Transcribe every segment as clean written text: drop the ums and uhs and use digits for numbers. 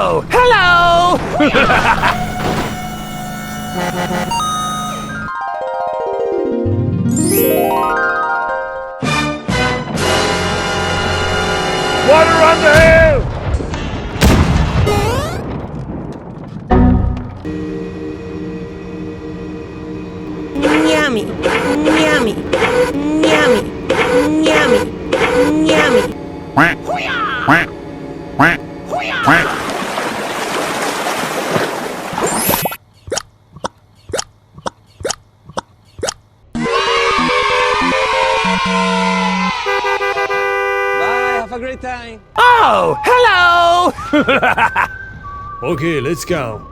Oh, hello! Water on the hill! Yummy, yummy, yummy, yummy, yummy. Quack, quack, quack, quack. Bye, have a great time. Oh, hello! Okay, let's go.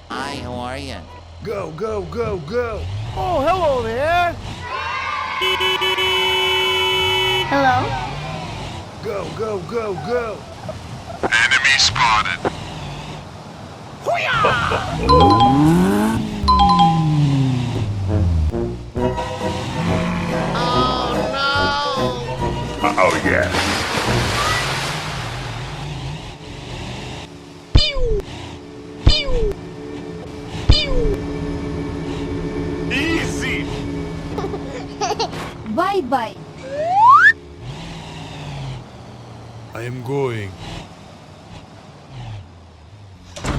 Hi, how are you? Go, go, go, go. Oh, hello there! Hello? Go, go, go, go. Enemy spotted. Oh yeah. Easy. Bye-bye. I am going.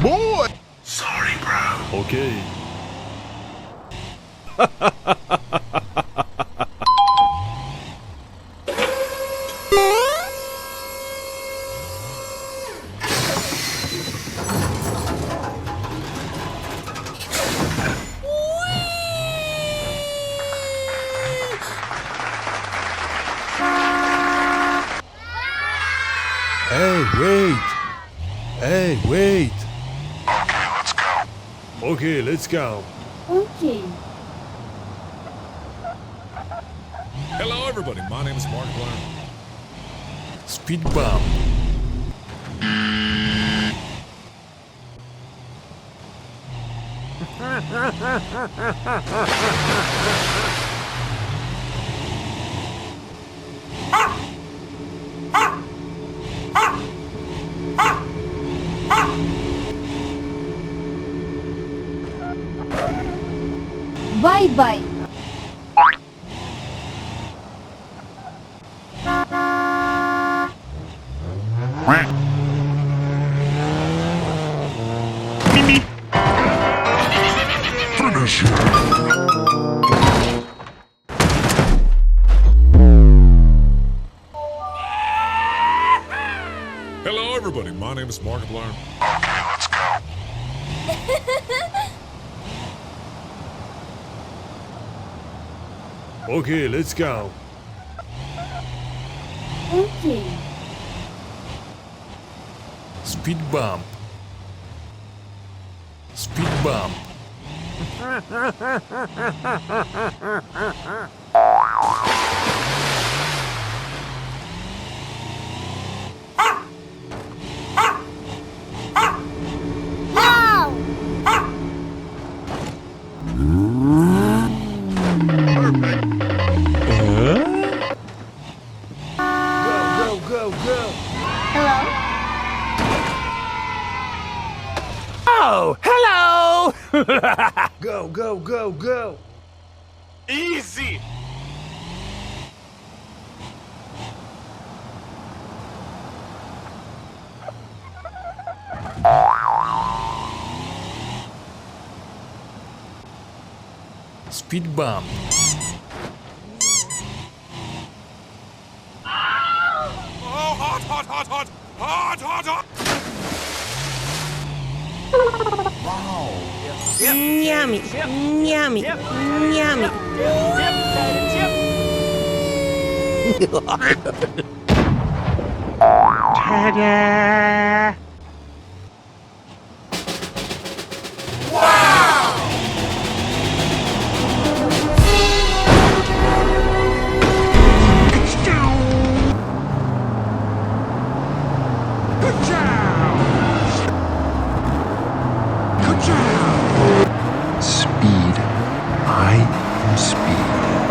Boy. Sorry, bro. Okay. Hey, wait. Hey, wait. Okay, let's go. Okay, let's go. Okay. Hello, everybody. My name is Markiplier. Speed bump. Bye-bye. Quack. Finish him. Hello, everybody. My name is Markiplier. Okay, let's go. Okay, let's go. Okay. Speed bump. Speed bump. Go, go, go. Hello? Oh, hello! Go, go, go, go. Easy! Speed bump. Oh, hot, hot, hot, hot. Hot, hot, hot. Yummy, yummy, yummy. Ta-da! Speed. I am speed.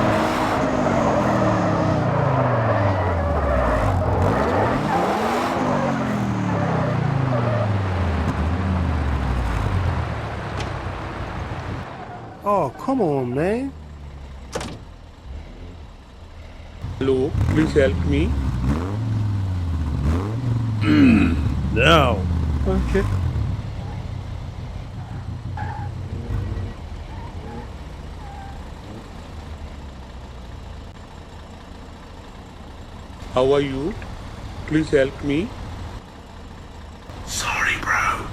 come on, man. Hello, please help me. No. Okay. How are you? Please help me. Sorry, bro.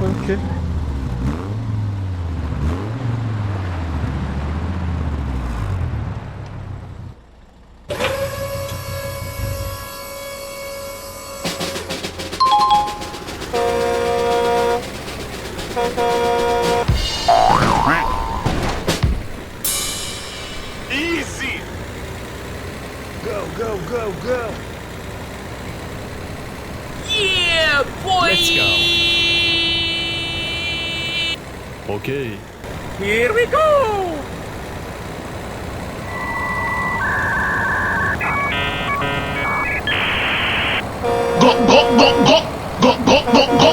Okay. Easy. Go, go, go, go. Yeah, boy! Let's go. Okay. Here we go. Go, go, go, go. Go, go, go, go.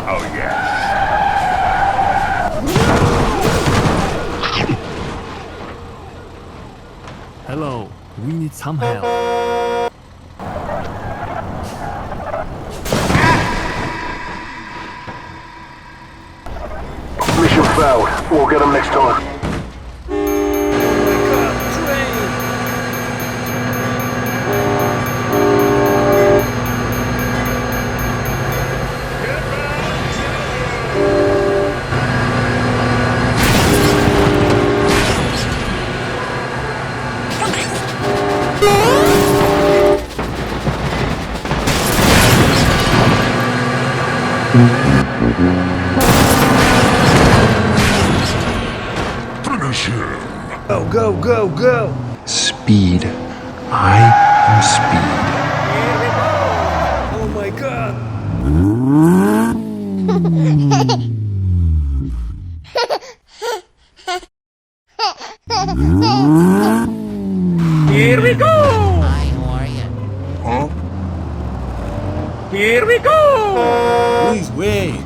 Oh, yeah. Hello. We need some help. Mission failed. We'll get them next time. Finish him. Go, go, go, go. Speed. I am speed. Oh my god. Here we go. Hi, how are you? Huh? Here we go. Please wait.